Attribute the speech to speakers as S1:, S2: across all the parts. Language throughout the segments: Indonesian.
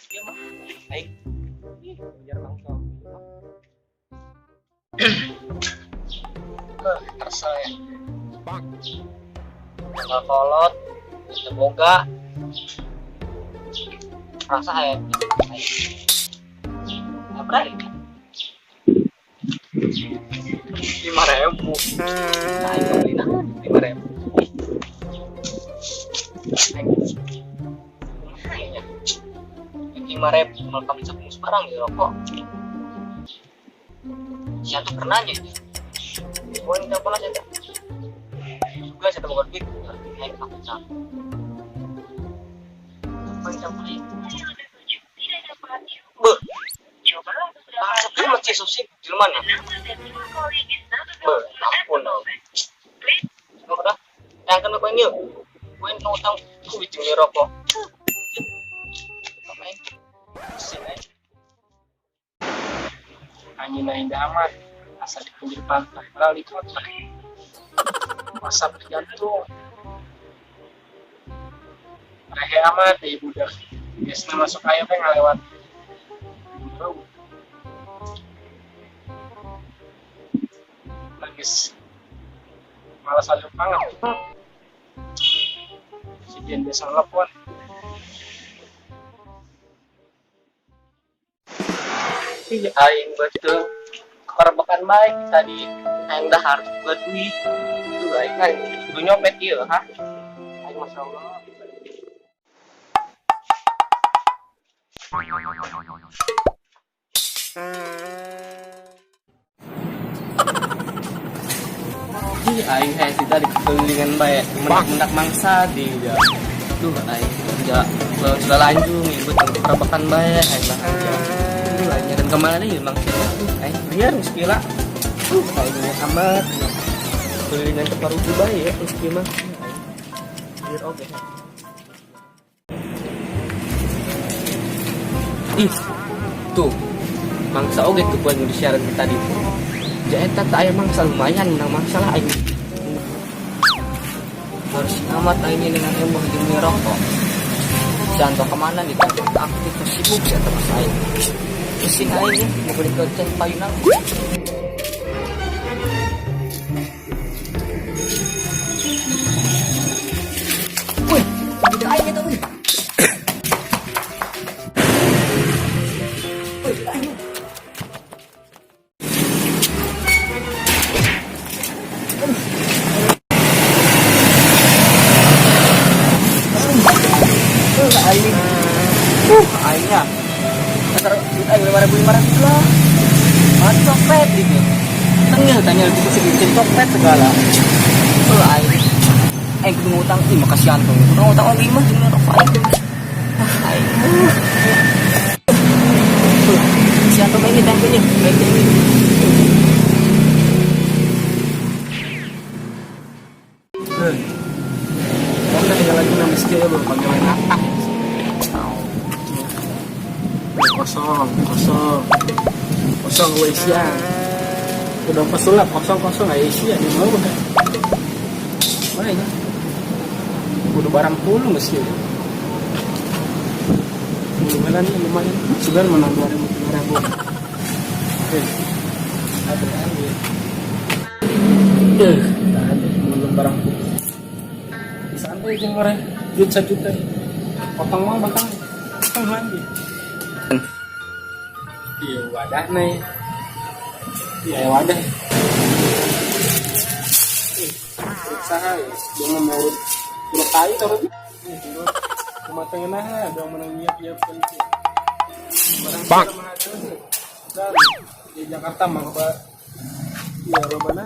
S1: dia mah. Baik. Biar langsung. Terasa ya. Tanggal kolot, semoga rasa ya. Berapa? 5.000. Nah, itu beli 5.000. Kayaknya 5.000 malah kami sepuluh sekarang ya rokok. Siapa tuh pernah aja? Poin kita pernah aja. Juga saya temukan duit. Naik aku sana. Poin kita pernah. Be. Masuk ke masjid susi di mana? Be, ampun. Udah. Yang kena poin yuk. Poin kau tahu aku bikin rokok.
S2: Angin indah amat, asal di pinggir pantai, padahal di kota. Asap jantung. Rehe amat ya budak. Biasanya masuk air teh ngalewat. Nangis. Malah saling banget. Si Dian biasa nelfon.
S1: Aing betul korbakan baik tadi aing dahar buat duit itu aing kan kudu nyopet ieu ha aing masyaallah aing saya tidak dikelilingan baik mendak mangsa di ya duh aing ja sudah lanjut ngibut korbakan baik aing aja dan kemana nih bang biar sekila kayaknya amat kelilingan keparuh juga ya meski mah biar oke ih tuh mangsa oke tuh buat di siaran kita tadi jadi tak ayam mangsa lumayan menang mangsa lah aing harus amat aingnya dengan emoh di rokok jangan kemana nih kan aktif sibuk saya terus aing mesin airnya mau beli ke payunan wih ada airnya tuh wih ada airnya airnya antar ayo 5.000 lah mana copet gitu tanya itu sedikit copet segala aing kudu ngutang ih makasih antung kudu ngutang lagi mah jeung rokok aing si antung ini tangkenya baik ini
S2: Kita tinggal lagi nama skill belum pakai main apa kosong Asia udah pesulap kosong Asia di mau udah mana ya udah barang puluh meski lumayan sudah menang 2.000 ada belum barang puluh santai aja orang juta potong mau batang lagi iya wadah nih iya wadah usaha ya dia mau urut tai taruh cuma tengah ada menang nyiap-nyiapkan barang bang dan di Jakarta mah iya robana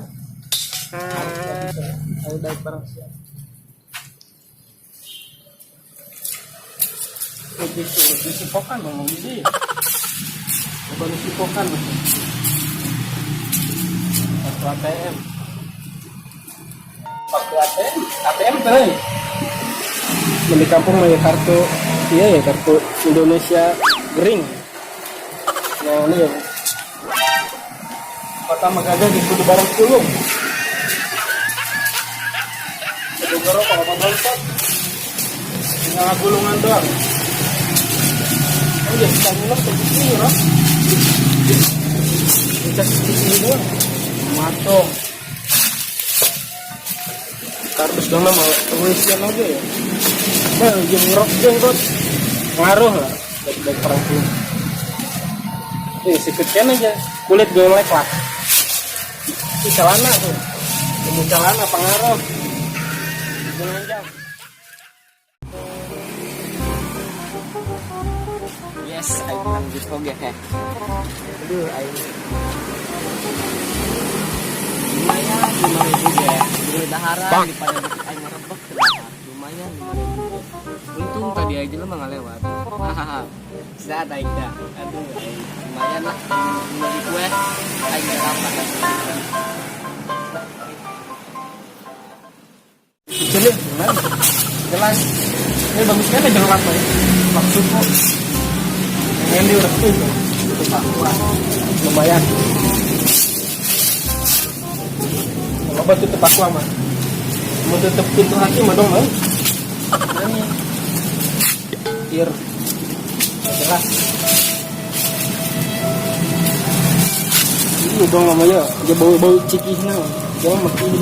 S2: ayo baik barang siap lebih sipokan ngomong gitu ya baru sipokan kartu ATM tuh di kampung mah ya kartu iya ya kartu Indonesia Green yang ini ya kota Magaga di kudu barang sulung kudu gorok kalau mau bangkot tinggal gulungan doang Iya, kita minum ini roh. Kita ini dua. Mato. Kardus dong mau tulisan aja ya. Nah, jenggot ngaruh lah dari perempuan. Sikitkan aja kulit golek lah. Ini celana tuh. Ini celana pengaruh. Menanjang.
S1: Yes, aing lanjut oge he. Aduh, aing. Lumayan 5.000 ya. Dulu daharan daripada aing ngerebek ke dahar. Lumayan 5.000. Untung tadi aja lo mah lewat. Hahaha. Sudah aing dah. Aduh, aing lumayan lah. Dari gue aing dapat.
S2: Jadi gimana? Jelas. Ini bagus kan jelas ya. Maksudku yang di udah itu lumayan. Kalau batu tutup aqua mah mau tutup pintu hati mah dong kan? Ini tir jelas. Ini dong namanya dia bau cikihnya jangan makin.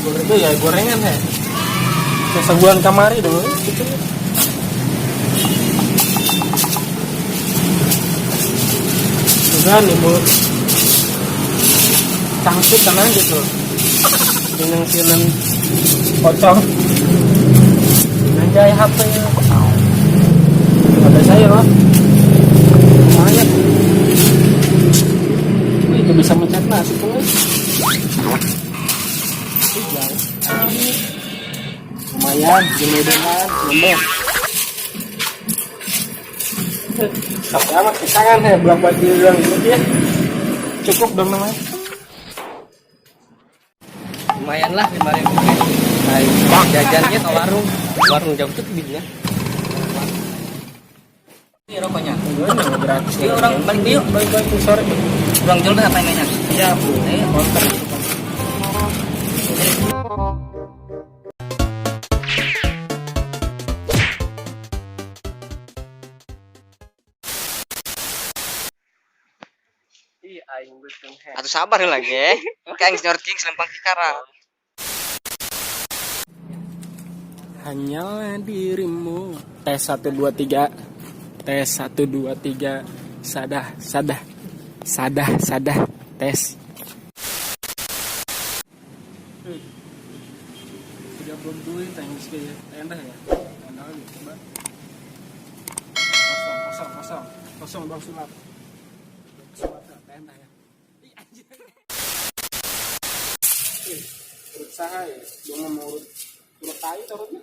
S2: Goreng itu ya gorengan ya. Sesaguan kamari dong gitu. Udah nih mau cangkut kan aja tuh dengan film pocong anjay HP nya ada saya loh lumayan itu bisa mencet nasi tuh lumayan gemedengan lembek tapi amat kesangan ya belum buat bilang gitu ya cukup dong namanya
S1: Lumayan lah 5.000. Nah, jajannya ke warung jauh tuh bijinya. Ini rokoknya.
S2: Enggak gratis.
S1: Ini orang balik yuk.
S2: Baik sore.
S1: Pulang jual dah apa yang banyak.
S2: Iya, Bu.
S1: Ayo.
S2: Konter.
S1: Atau sabar lagi. Kang Senior King selempang kikara.
S2: Hanyalah dirimu. Tes 1 2 3. Tes 1 2 3. Sadah. Tes. 32 thanks ke endah ya. Endah ya, coba. Kosong Bang Sulap. Endah ya. Berusaha ya, jangan mau urut tai taruhnya.